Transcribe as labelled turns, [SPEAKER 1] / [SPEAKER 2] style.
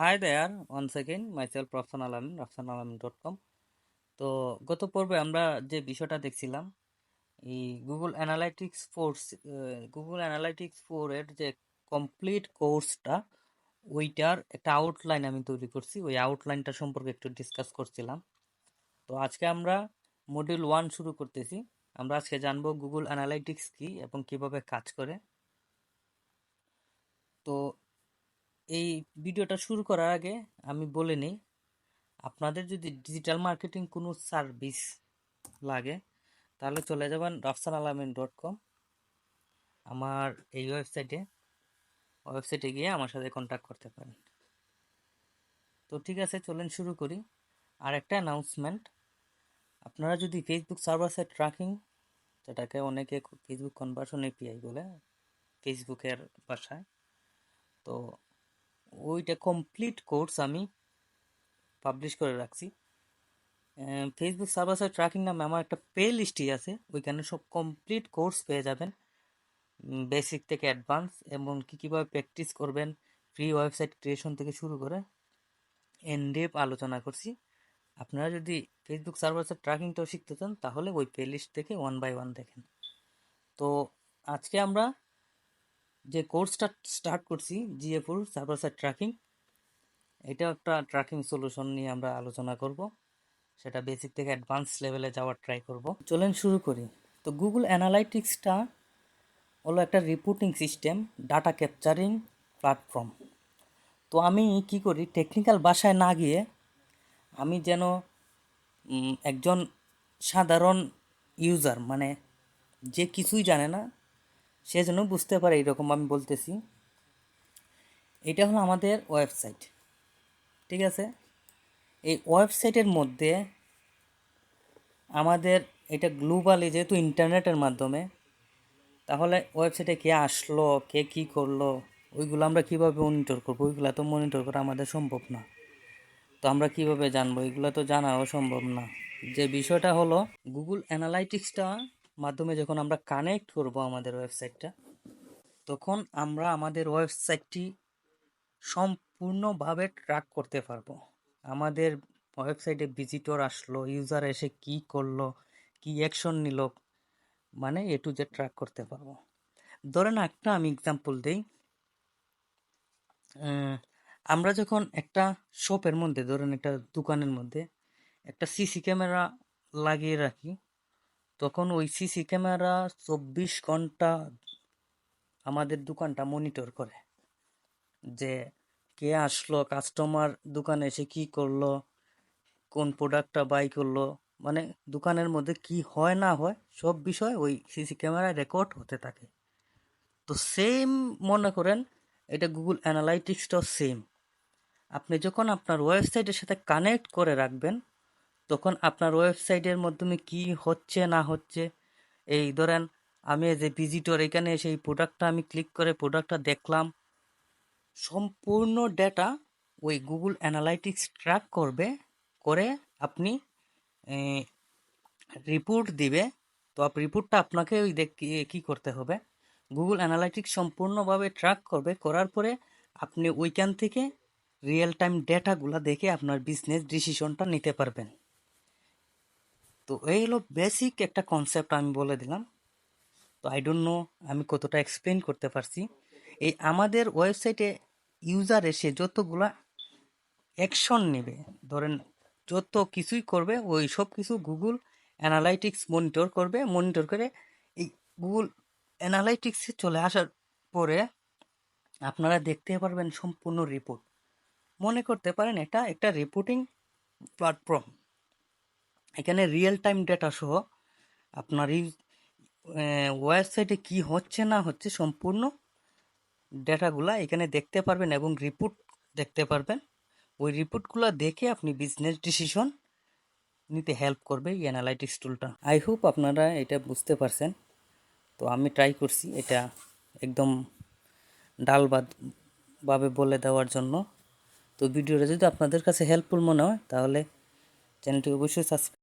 [SPEAKER 1] Hi there, once again, myself Rafsan Alamin, rafsanalamin.com. তো গত পর্বে আমরা যে বিষয়টা দেখছিলাম এই গুগল অ্যানালাইটিক্স 4 এর যে কমপ্লিট কোর্সটা ওইটার একটা আউটলাইন আমি তৈরি করছি। ওই আউটলাইনটা সম্পর্কে একটু ডিসকাস করছিলাম। তো আজকে আমরা মডিউল 1 শুরু করতেছি। আমরা আজকে জানবো গুগল অ্যানালাইটিক্স কি এবং কিভাবে কাজ করে। তো এই ভিডিওটা শুরু করার আগে আমি বলে নিই, আপনাদের যদি ডিজিটাল মার্কেটিং কোনো সার্ভিস লাগে তাহলে চলে যাবেন rafsanalamin.com। আমার এই ওয়েবসাইটে গিয়ে আমার সাথে কন্ট্যাক্ট করতে পারেন। তো ঠিক আছে, চলেন শুরু করি। আর একটা অ্যানাউন্সমেন্ট, আপনারা যদি ফেসবুক সার্ভার সাইড ট্র্যাকিং, যেটাকে অনেকে ফেসবুক কনভার্সন এপিআই বলে ফেসবুকের ভাষায়, তো ওইটা কমপ্লিট কোর্স আমি পাবলিশ করে রাখছি। ফেসবুক সার্ভার সাইড ট্র্যাকিং নামে আমার একটা প্লে লিস্টই আছে, ওইখানে সব কমপ্লিট কোর্স পেয়ে যাবেন, বেসিক থেকে অ্যাডভান্স, এবং কীভাবে প্র্যাকটিস করবেন, ফ্রি ওয়েবসাইট ক্রিয়েশন থেকে শুরু করে এনডেপ আলোচনা করছি। আপনারা যদি ফেসবুক সার্ভার সাইড ট্র্যাকিংটাও শিখতে চান তাহলে ওই প্লে লিস্ট থেকে 1 বাই 1 দেখেন। তো আজকে আমরা যে কোর্সটা স্টার্ট করছি GA4 সার্ভার সাইড ট্র্যাকিং, এটা একটা ট্র্যাকিং সলিউশন নিয়ে আমরা আলোচনা করব, সেটা বেসিক থেকে অ্যাডভান্স লেভেলে যাওয়ার ট্রাই করব। চলেন শুরু করি। তো গুগল অ্যানালাইটিক্সটা হলো একটা reporting system, data capturing platform. তো আমি কি করি, টেকনিক্যাল ভাষায় না গিয়ে আমি যেন একজন সাধারণ ইউজার, মানে যে কিছুই জানে না সে যেন বুঝতে পারে, এইরকম আমি বলতেছি। এটা হলো আমাদের ওয়েবসাইট, ঠিক আছে? এই ওয়েবসাইটের মধ্যে আমাদের এটা গ্লোবালি, যেহেতু ইন্টারনেটের মাধ্যমে, তাহলে ওয়েবসাইটে কে আসলো, কে কী করলো, ওইগুলো আমরা কীভাবে মনিটর করবো? ওইগুলো তো মনিটর করা আমাদের সম্ভব না। তো আমরা কিভাবে জানবো? এগুলো তো জানাও সম্ভব না। যে বিষয়টা হলো, গুগল অ্যানালাইটিক্সটা মাধ্যমে যখন আমরা কানেক্ট করব আমাদের ওয়েবসাইটটা, তখন আমরা আমাদের ওয়েবসাইটটি সম্পূর্ণভাবে ট্র্যাক করতে পারবো। আমাদের ওয়েবসাইটে ভিজিটর আসলো, ইউজার এসে কি করলো, কি অ্যাকশন নিল, মানে এ টু জেড ট্র্যাক করতে পারবো। ধরেন একটা আমি এক্সাম্পল দিই। আমরা যখন একটা শপের মধ্যে, ধরেন একটা দোকানের মধ্যে একটা সিসি ক্যামেরা লাগিয়ে রাখি, তখন ওই সিসি ক্যামেরা 24 ঘন্টা আমাদের দোকানটা মনিটর করে, যে কে আসলো, কাস্টমার দোকানে এসে কি করলো, কোন প্রোডাক্টটা বাই করলো, মানে দোকানের মধ্যে কি হয় না হয় সব বিষয় ওই সিসি ক্যামেরায় রেকর্ড হতে থাকে। তো সেম মনে করেন এটা গুগল অ্যানালাইটিক্সটাও সেম। আপনি যখন আপনার ওয়েবসাইটের সাথে কানেক্ট করে রাখবেন, তখন আপনার ওয়েবসাইটের মাধ্যমে কি হচ্ছে না হচ্ছে, এই ধরেন আমি যে ভিজিটর এখানে এসে এই প্রোডাক্টটা আমি ক্লিক করে প্রোডাক্টটা দেখলাম, সম্পূর্ণ ডেটা ওই গুগল অ্যানালাইটিক্স ট্র্যাক করবে, করে আপনি রিপোর্ট দিবে। তো রিপোর্টটা আপনাকে ওই কি করতে হবে, গুগল অ্যানালাইটিক্স সম্পূর্ণভাবে ট্র্যাক করবে, করার পরে আপনি ওইখান থেকে রিয়েল টাইম ডেটাগুলো দেখে আপনার বিজনেস ডিসিশনটা নিতে পারবেন। তো এই হলো বেসিক একটা কনসেপ্ট আমি বলে দিলাম। তো আই ডোন্ট নো আমি কতটা এক্সপ্লেন করতে পারছি। এই আমাদের ওয়েবসাইটে ইউজার এসে যতগুলা অ্যাকশন নেবে, ধরেন যত কিছুই করবে, ওই সব কিছু গুগল অ্যানালাইটিক্স মনিটর করবে। মনিটর করে এই গুগল অ্যানালাইটিক্সে চলে আসার পরে আপনারা দেখতে পারবেন সম্পূর্ণ রিপোর্ট। মনে করতে পারেন এটা একটা রিপোর্টিং প্ল্যাটফর্ম। এখানে রিয়েল টাইম ডেটা সহ আপনার ওয়েবসাইটে কি হচ্ছে না হচ্ছে সম্পূর্ণ ডেটাগুলা এখানে দেখতে পারবেন এবং রিপোর্ট দেখতে পারবেন। ওই রিপোর্টগুলো দেখে আপনি বিজনেস ডিসিশন নিতে হেল্প করবে এই অ্যানালাইটিক্স টুলটা। আই হোপ আপনারা এটা বুঝতে পারছেন। তো আমি ট্রাই করছি এটা একদম ডালভাবে বলে দেওয়ার জন্য। তো ভিডিওটা যদি আপনাদের কাছে হেল্পফুল মনে হয় তাহলে চ্যানেলটি অবশ্যই সাবস্ক্রাইব